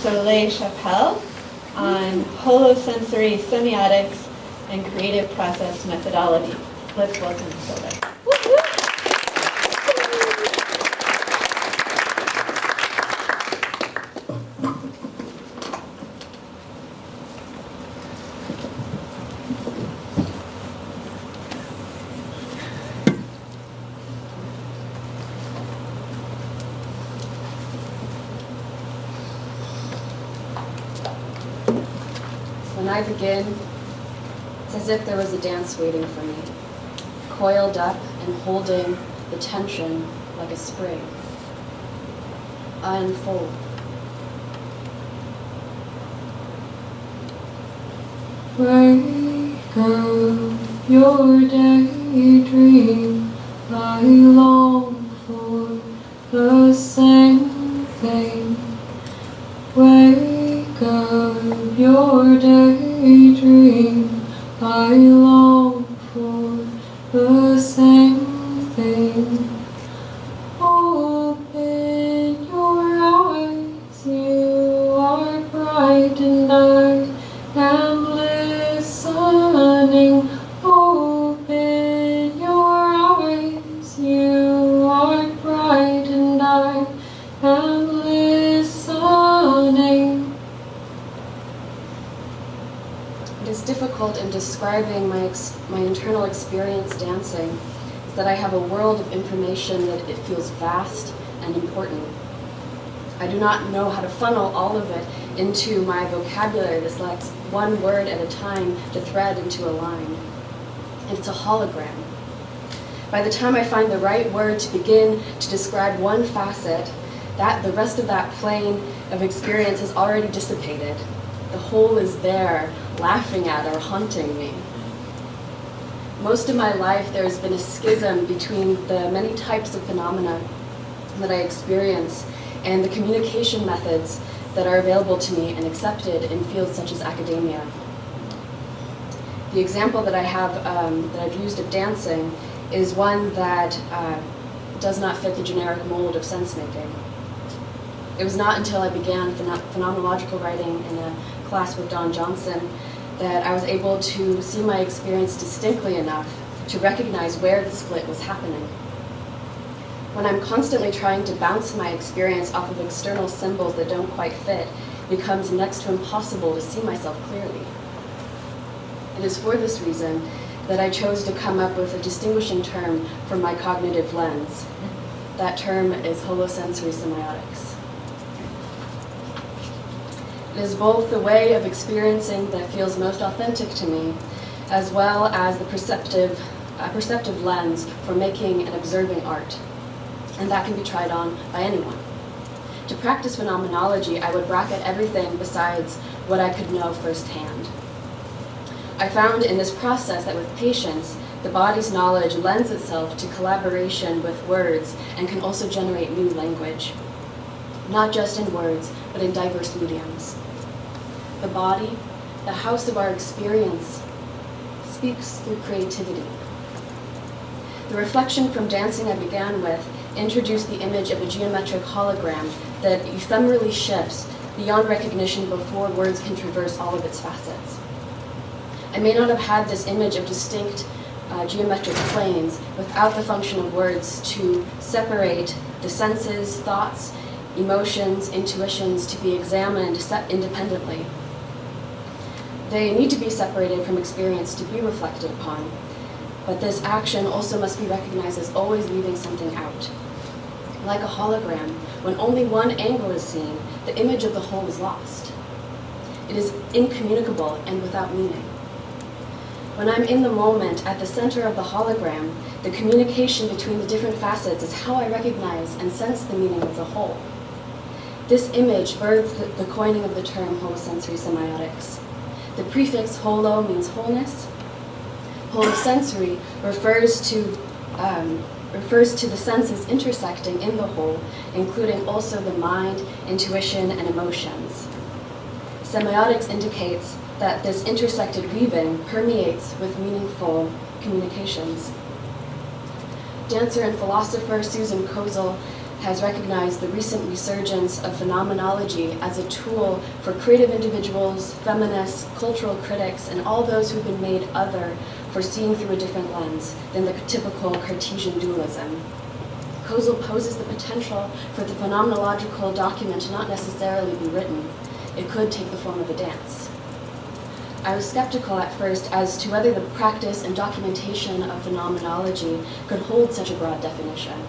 Soleil Chapelle on holosensory semiotics and creative process methodology. Let's welcome Soleil. When I begin, it's as if there was a dance waiting for me, coiled up and holding the tension like a spring. I unfold. Wake up your daydream, I long for the same thing. Wake up your daydream, I long for the same thing. Open your eyes, you are bright and I am listening. Open your eyes, you are bright and I am listening. It is difficult in describing my internal experience dancing, is that I have a world of information that it feels vast and important. I do not know how to funnel all of it into my vocabulary that selects one word at a time to thread into a line. It's a hologram. By the time I find the right word to begin to describe one facet, the rest of that plane of experience has already dissipated. The whole is there, laughing at or haunting me. Most of my life there has been a schism between the many types of phenomena that I experience and the communication methods that are available to me and accepted in fields such as academia. The example that I have, that I've used of dancing is one that does not fit the generic mold of sense-making. It was not until I began phenomenological writing in a class with Don Johnson that I was able to see my experience distinctly enough to recognize where the split was happening. When I'm constantly trying to bounce my experience off of external symbols that don't quite fit, it becomes next to impossible to see myself clearly. It is for this reason that I chose to come up with a distinguishing term for my cognitive lens. That term is holosensory semiotics. It is both the way of experiencing that feels most authentic to me, as well as the perceptive lens for making and observing art. And that can be tried on by anyone. To practice phenomenology, I would bracket everything besides what I could know firsthand. I found in this process that with patience, the body's knowledge lends itself to collaboration with words and can also generate new language. Not just in words, but in diverse mediums. The body, the house of our experience, speaks through creativity. The reflection from dancing I began with introduced the image of a geometric hologram that ephemerally shifts beyond recognition before words can traverse all of its facets. I may not have had this image of distinct geometric planes without the function of words to separate the senses, thoughts, emotions, intuitions to be examined independently. They need to be separated from experience to be reflected upon, but this action also must be recognized as always leaving something out. Like a hologram, when only one angle is seen, the image of the whole is lost. It is incommunicable and without meaning. When I'm in the moment, at the center of the hologram, the communication between the different facets is how I recognize and sense the meaning of the whole. This image birthed the coining of the term holosensory semiotics. The prefix holo means wholeness. Holosensory refers to the senses intersecting in the whole, including also the mind, intuition, and emotions. Semiotics indicates that this intersected weaving permeates with meaningful communications. Dancer and philosopher Susan Kozel has recognized the recent resurgence of phenomenology as a tool for creative individuals, feminists, cultural critics, and all those who've been made other for seeing through a different lens than the typical Cartesian dualism. Kozel poses the potential for the phenomenological document to not necessarily be written. It could take the form of a dance. I was skeptical at first as to whether the practice and documentation of phenomenology could hold such a broad definition.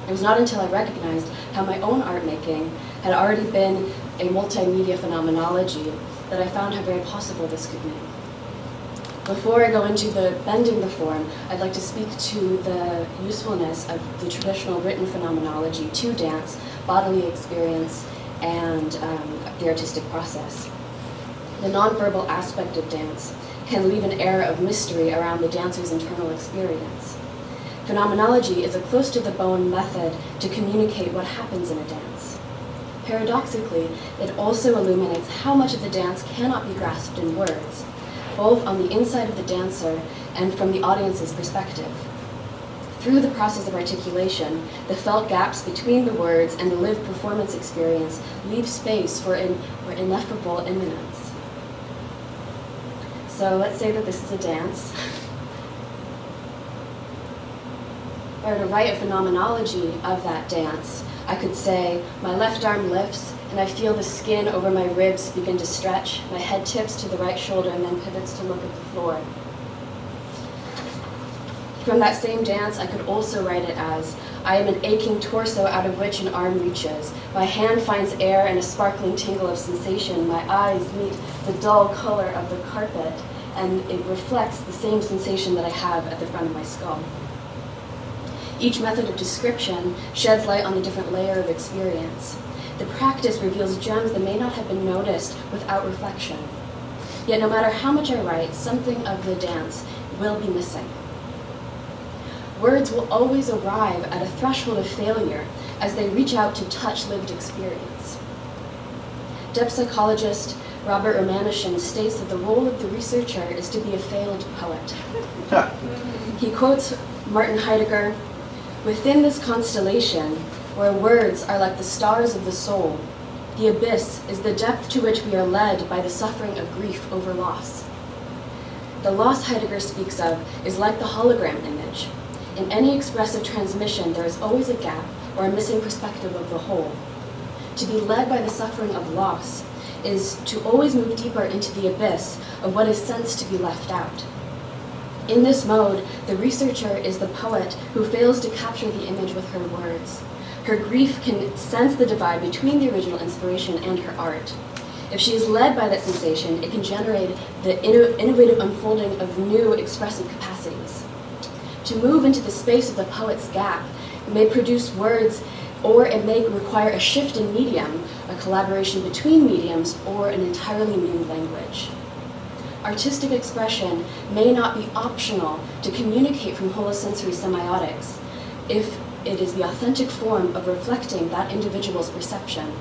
It was not until I recognized how my own art making had already been a multimedia phenomenology that I found how very possible this could be. Before I go into the bending the form, I'd like to speak to the usefulness of the traditional written phenomenology to dance, bodily experience, and the artistic process. The nonverbal aspect of dance can leave an air of mystery around the dancer's internal experience. Phenomenology is a close-to-the-bone method to communicate what happens in a dance. Paradoxically, it also illuminates how much of the dance cannot be grasped in words, both on the inside of the dancer and from the audience's perspective. Through the process of articulation, the felt gaps between the words and the lived performance experience leave space for ineffable immanence. So let's say that this is a dance. If I were to write a phenomenology of that dance, I could say, my left arm lifts, and I feel the skin over my ribs begin to stretch. My head tips to the right shoulder and then pivots to look at the floor. From that same dance, I could also write it as, I am an aching torso out of which an arm reaches. My hand finds air and a sparkling tingle of sensation. My eyes meet the dull color of the carpet, and it reflects the same sensation that I have at the front of my skull. Each method of description sheds light on a different layer of experience. The practice reveals gems that may not have been noticed without reflection. Yet no matter how much I write, something of the dance will be missing. Words will always arrive at a threshold of failure as they reach out to touch lived experience. Depth psychologist Robert Romanishin states that the role of the researcher is to be a failed poet. He quotes Martin Heidegger, "Within this constellation, where words are like the stars of the soul, the abyss is the depth to which we are led by the suffering of grief over loss." The loss Heidegger speaks of is like the hologram image. In any expressive transmission, there is always a gap or a missing perspective of the whole. To be led by the suffering of loss is to always move deeper into the abyss of what is sensed to be left out. In this mode, the researcher is the poet who fails to capture the image with her words. Her grief can sense the divide between the original inspiration and her art. If she is led by that sensation, it can generate the innovative unfolding of new expressive capacities. To move into the space of the poet's gap, it may produce words, or it may require a shift in medium, a collaboration between mediums, or an entirely new language. Artistic expression may not be optional to communicate from holosensory semiotics if it is the authentic form of reflecting that individual's perception.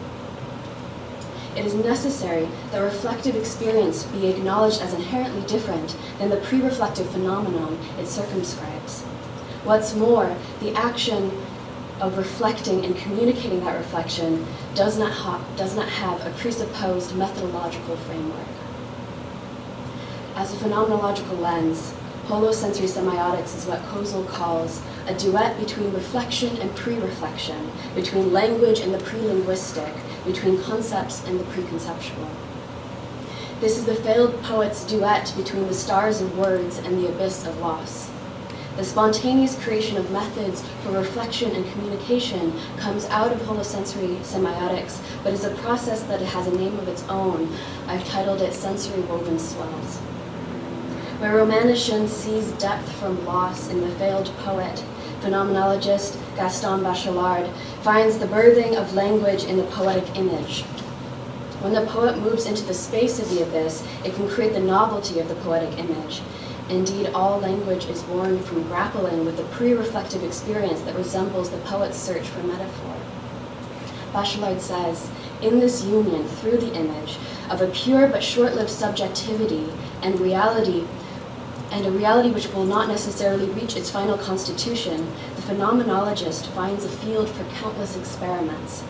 It is necessary that reflective experience be acknowledged as inherently different than the pre-reflective phenomenon it circumscribes. What's more, the action of reflecting and communicating that reflection does not have a presupposed methodological framework. As a phenomenological lens, holosensory semiotics is what Kozel calls a duet between reflection and pre-reflection, between language and the pre-linguistic, between concepts and the preconceptual. This is the failed poet's duet between the stars of words and the abyss of loss. The spontaneous creation of methods for reflection and communication comes out of holosensory semiotics, but is a process that has a name of its own. I've titled it Sensory Woven Swells. Where Romanishin sees depth from loss in the failed poet, phenomenologist Gaston Bachelard finds the birthing of language in the poetic image. When the poet moves into the space of the abyss, it can create the novelty of the poetic image. Indeed, all language is born from grappling with the pre-reflective experience that resembles the poet's search for metaphor. Bachelard says, in this union through the image of a pure but short-lived subjectivity and reality and a reality which will not necessarily reach its final constitution, the phenomenologist finds a field for countless experiments.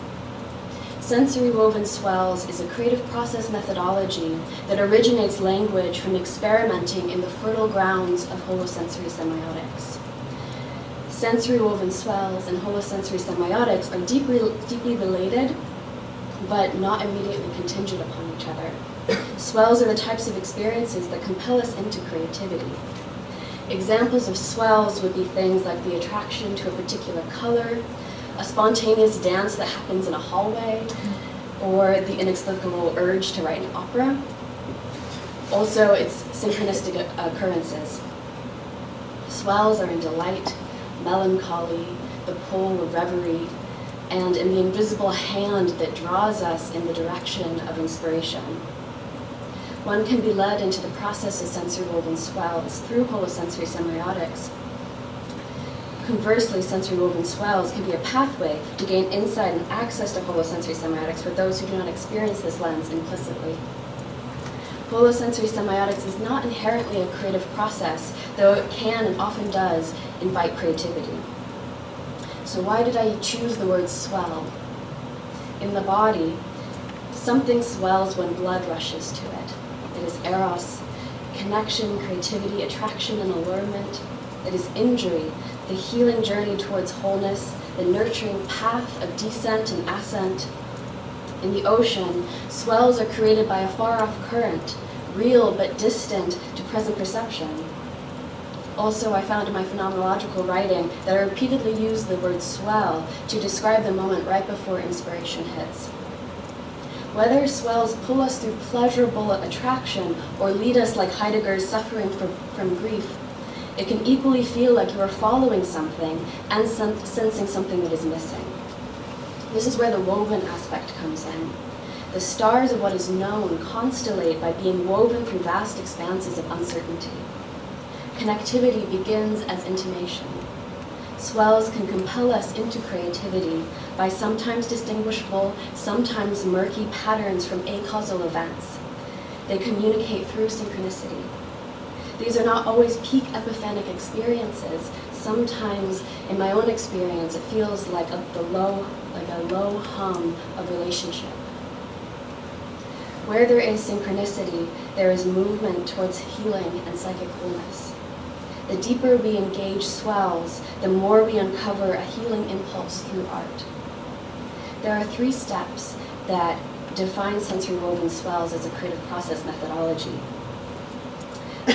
Sensory woven swells is a creative process methodology that originates language from experimenting in the fertile grounds of holosensory semiotics. Sensory woven swells and holosensory semiotics are deeply related, but not immediately contingent upon each other. Swells are the types of experiences that compel us into creativity. Examples of swells would be things like the attraction to a particular color, a spontaneous dance that happens in a hallway, or the inexplicable urge to write an opera. Also, it's synchronistic occurrences. Swells are in delight, melancholy, the pull of reverie, and in the invisible hand that draws us in the direction of inspiration. One can be led into the process of sensory woven swells through holosensory semiotics. Conversely, sensory woven swells can be a pathway to gain insight and access to holosensory semiotics for those who do not experience this lens implicitly. Holosensory semiotics is not inherently a creative process, though it can and often does invite creativity. So why did I choose the word swell? In the body, something swells when blood rushes to it. It is eros, connection, creativity, attraction, and allurement. It is injury, the healing journey towards wholeness, the nurturing path of descent and ascent. In the ocean, swells are created by a far-off current, real but distant to present perception. Also, I found in my phenomenological writing that I repeatedly use the word swell to describe the moment right before inspiration hits. Whether swells pull us through pleasurable attraction or lead us like Heidegger's suffering from grief, it can equally feel like you are following something and sensing something that is missing. This is where the woven aspect comes in. The stars of what is known constellate by being woven through vast expanses of uncertainty. Connectivity begins as intimation. Swells can compel us into creativity by sometimes distinguishable, sometimes murky patterns from acausal events. They communicate through synchronicity. These are not always peak epiphanic experiences. Sometimes, in my own experience, it feels like a low hum of relationship. Where there is synchronicity, there is movement towards healing and psychic wholeness. The deeper we engage swells, the more we uncover a healing impulse through art. There are 3 steps that define sensory woven swells as a creative process methodology.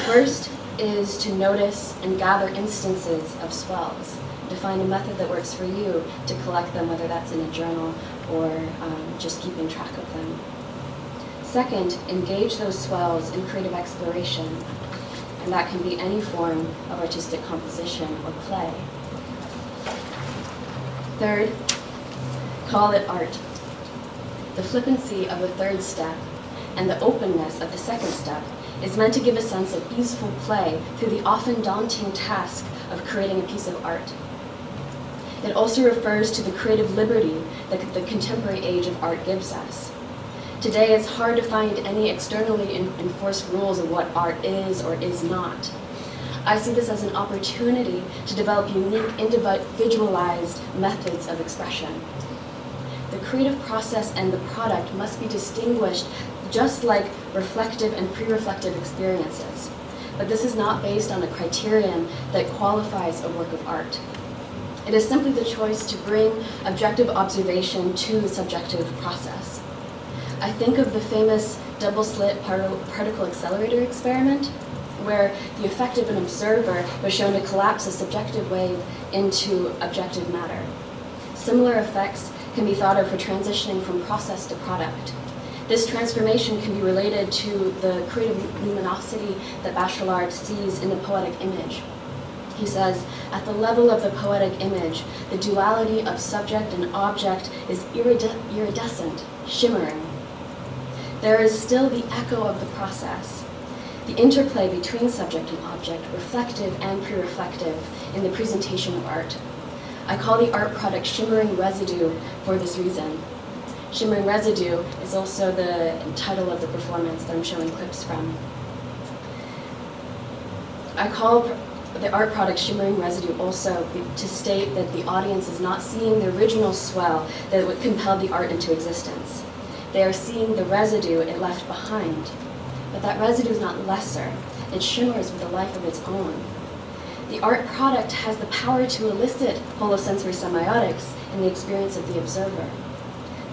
First is to notice and gather instances of swells. Define a method that works for you to collect them, whether that's in a journal or just keeping track of them. Second, engage those swells in creative exploration, and that can be any form of artistic composition or play. Third, call it art. The flippancy of the third step and the openness of the second step is meant to give a sense of easeful play through the often daunting task of creating a piece of art. It also refers to the creative liberty that the contemporary age of art gives us. Today, it's hard to find any externally enforced rules of what art is or is not. I see this as an opportunity to develop unique, individualized methods of expression. The creative process and the product must be distinguished just like reflective and pre-reflective experiences. But this is not based on a criterion that qualifies a work of art. It is simply the choice to bring objective observation to the subjective process. I think of the famous double-slit particle accelerator experiment, where the effect of an observer was shown to collapse a subjective wave into objective matter. Similar effects can be thought of for transitioning from process to product. This transformation can be related to the creative luminosity that Bachelard sees in the poetic image. He says, at the level of the poetic image, the duality of subject and object is iridescent, shimmering. There is still the echo of the process, the interplay between subject and object, reflective and pre-reflective in the presentation of art. I call the art product shimmering residue for this reason. Shimmering Residue is also the title of the performance that I'm showing clips from. I call the art product shimmering residue also to state that the audience is not seeing the original swell that would compel the art into existence. They are seeing the residue it left behind. But that residue is not lesser. It shimmers with a life of its own. The art product has the power to elicit holosensory semiotics in the experience of the observer.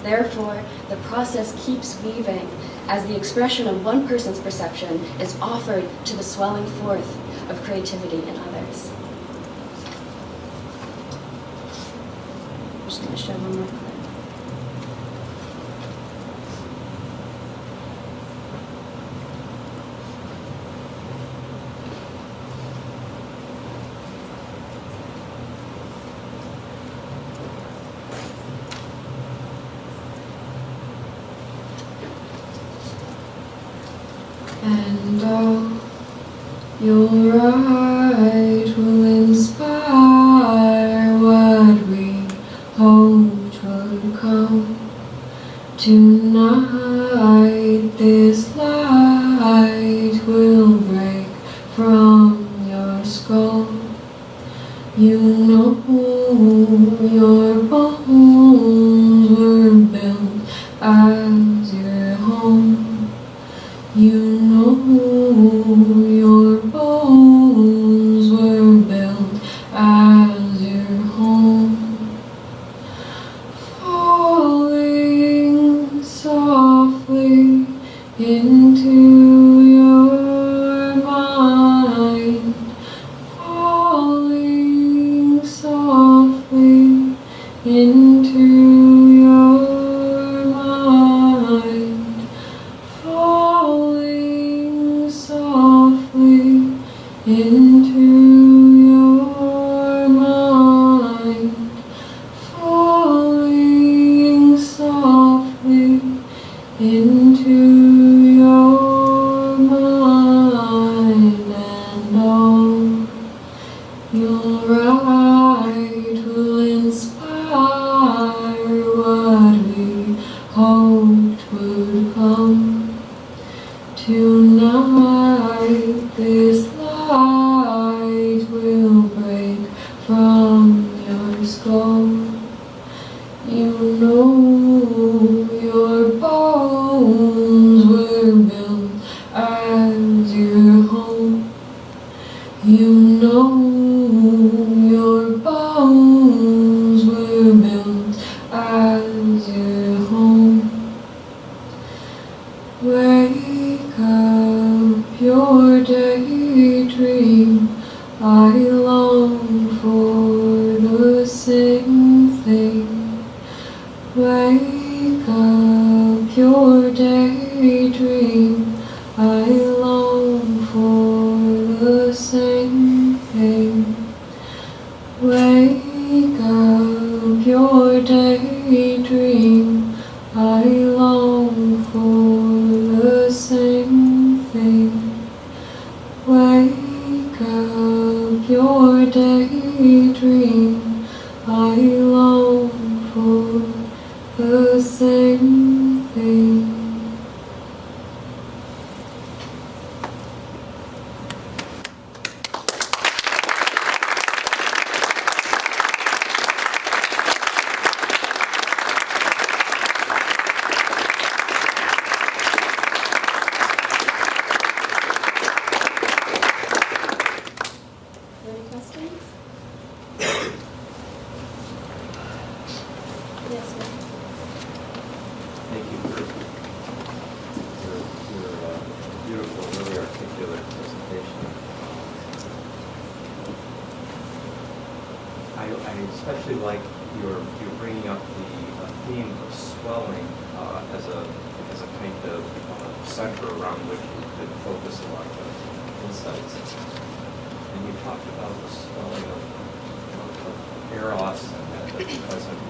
Therefore, the process keeps weaving as the expression of one person's perception is offered to the swelling forth of creativity in others. I'm just going to show one more clip. And all you'll write will inspire what we hoped would come. Tonight this light will break from your skull. You know your bones were built as your home. You know your bones were built as your home. Falling softly into your mind. Falling softly into your mind. Falling softly into your mind. Falling softly into your mind. And all you'll write will inspire what we hoped would come. Tonight this light will break from your skull. You know your bones were built as your home. You know your bones were built as your home. Wake up your daydream. I long for the same thing. Wake up your daydream. I long for the same thing. Wake up your daydream. I long for the same thing. Wake up your daydream. I long for the same thing. Any questions? Yes, ma'am. Thank you for your beautiful, really articulate presentation. I especially like your bringing up the theme of swelling as a kind of center around which you could focus a lot of insights. And you talked about the swelling of eros and that present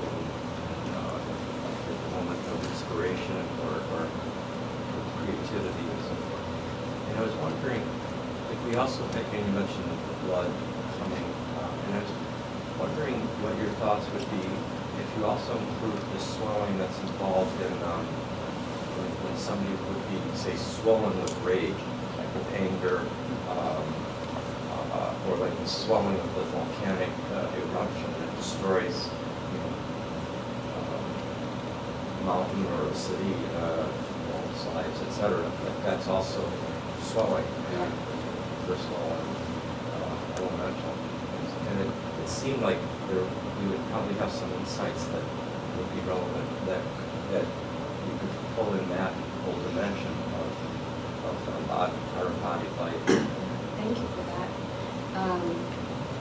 moment of inspiration or creativity and so forth. And I was wondering if we also think, and you mentioned the blood coming, and I was wondering what your thoughts would be if you also include the swelling that's involved in when somebody would be, say, swollen with rage, like with anger, or like the swelling of the volcanic eruption that destroys, mountain or a city, sides, etc. That's also swelling and crystal and elemental. And it seemed like we would probably have some insights that would be relevant, that you could pull in that whole dimension of our embodied life. Thank you for that.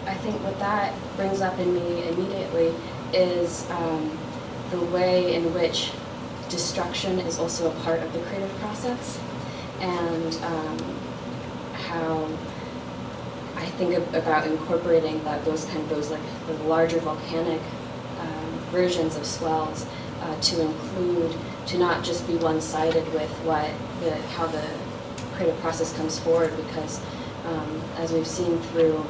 I think what that brings up in me immediately is the way in which destruction is also a part of the creative process, and how I think about incorporating those like the larger volcanic versions of swells to not just be one-sided with how the creative process comes forward, because as we've seen through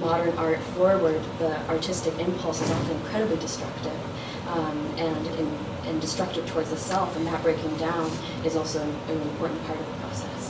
modern art forward, the artistic impulse is often incredibly destructive and destructive towards the self, and that breaking down is also an important part of the process.